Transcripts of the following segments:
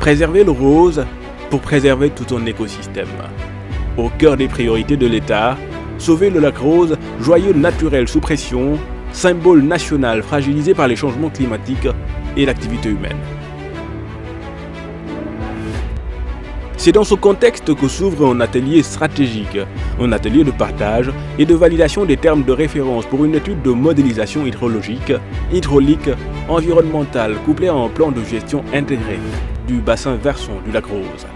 Préserver le rose pour préserver tout son écosystème. Au cœur des priorités de l'État, sauver le lac Rose, joyau naturel sous pression, symbole national fragilisé par les changements climatiques et l'activité humaine. C'est dans ce contexte que s'ouvre un atelier stratégique, un atelier de partage et de validation des termes de référence pour une étude de modélisation hydrologique, hydraulique, environnementale couplée à un plan de gestion intégré du bassin versant du lac Rose.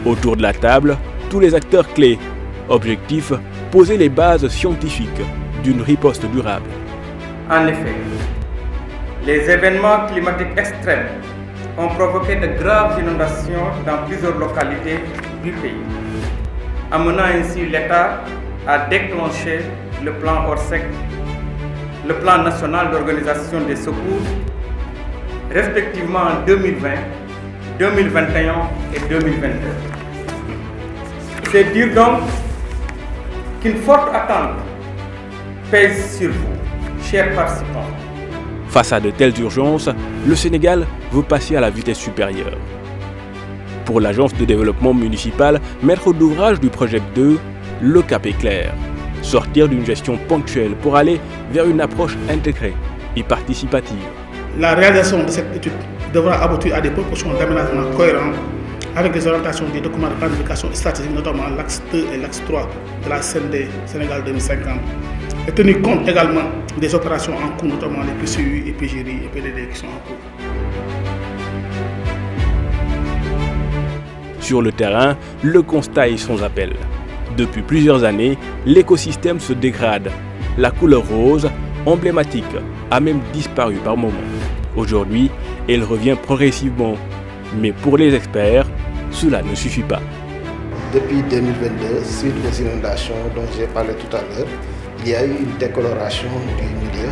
Autour de la table, tous les acteurs clés. Objectif, poser les bases scientifiques d'une riposte durable. En effet, les événements climatiques extrêmes ont provoqué de graves inondations dans plusieurs localités du pays, amenant ainsi l'État à déclencher le plan Orsec, le plan national d'organisation des secours, respectivement en 2020, 2021 et 2022. C'est dire donc qu'une forte attente pèse sur vous, chers participants. Face à de telles urgences, le Sénégal veut passer à la vitesse supérieure. Pour l'Agence de développement municipal, maître d'ouvrage du projet 2, le cap est clair. Sortir d'une gestion ponctuelle pour aller vers une approche intégrée et participative. La réalisation de cette étude devra aboutir à des propositions d'aménagement cohérents avec les orientations des documents de planification stratégique, notamment l'axe 2 et l'axe 3 de la CND Sénégal 2050, et tenir compte également des opérations en cours, notamment les PCU, et PGRI et PDD qui sont en cours. Sur le terrain, le constat est sans appel. Depuis plusieurs années, l'écosystème se dégrade. La couleur rose, emblématique, a même disparu par moments. Aujourd'hui, elle revient progressivement. Mais pour les experts, cela ne suffit pas. Depuis 2022, suite aux inondations dont j'ai parlé tout à l'heure, il y a eu une décoloration du milieu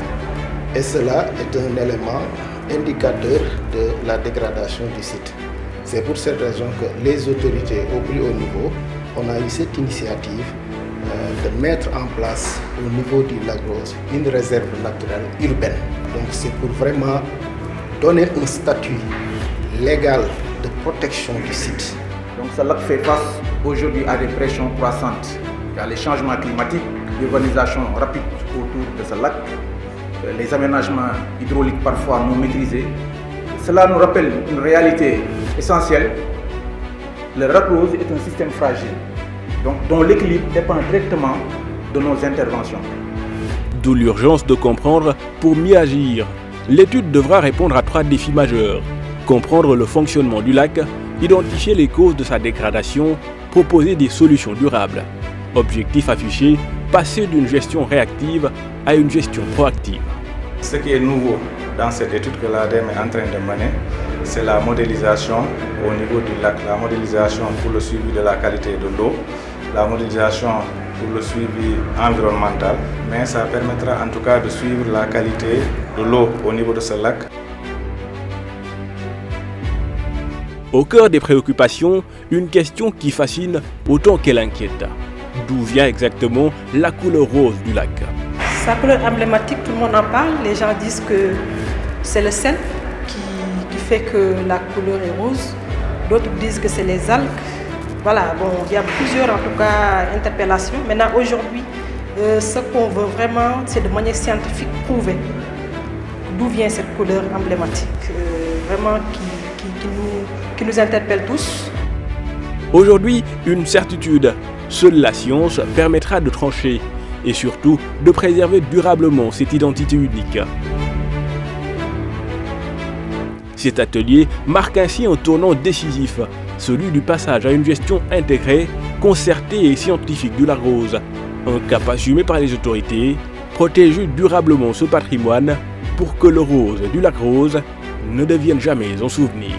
et cela est un élément indicateur de la dégradation du site. C'est pour cette raison que les autorités au plus haut niveau, on a eu cette initiative de mettre en place au niveau du lac Rose une réserve naturelle urbaine. Donc c'est pour vraiment donner un statut légal de protection du site. Donc ce lac fait face aujourd'hui à des pressions croissantes. Il y a les changements climatiques, l'urbanisation rapide autour de ce lac, les aménagements hydrauliques parfois non maîtrisés. Cela nous rappelle une réalité essentielle. Le lac Rose est un système fragile, donc dont l'équilibre dépend directement de nos interventions. D'où l'urgence de comprendre pour mieux agir. L'étude devra répondre à 3 défis majeurs. Comprendre le fonctionnement du lac, identifier les causes de sa dégradation, proposer des solutions durables. Objectif affiché, passer d'une gestion réactive à une gestion proactive. Ce qui est nouveau dans cette étude que l'ADEME est en train de mener, c'est la modélisation au niveau du lac, la modélisation pour le suivi de la qualité de l'eau, la modélisation pour le suivi environnemental, mais ça permettra en tout cas de suivre la qualité de l'eau au niveau de ce lac. Au cœur des préoccupations, une question qui fascine autant qu'elle inquiète. D'où vient exactement la couleur rose du lac? Sa couleur emblématique, tout le monde en parle. Les gens disent que c'est le sel qui fait que la couleur est rose. D'autres disent que c'est les algues. Voilà, bon, il y a plusieurs en tout cas interpellations. Maintenant, aujourd'hui, ce qu'on veut vraiment, c'est de manière scientifique prouver d'où vient cette couleur emblématique, vraiment qui nous interpelle tous. Aujourd'hui, une certitude, seule la science permettra de trancher et surtout de préserver durablement cette identité unique. Cet atelier marque ainsi un tournant décisif, celui du passage à une gestion intégrée, concertée et scientifique du lac Rose. Un cap assumé par les autorités, protéger durablement ce patrimoine pour que le rose du lac Rose ne devienne jamais un souvenir.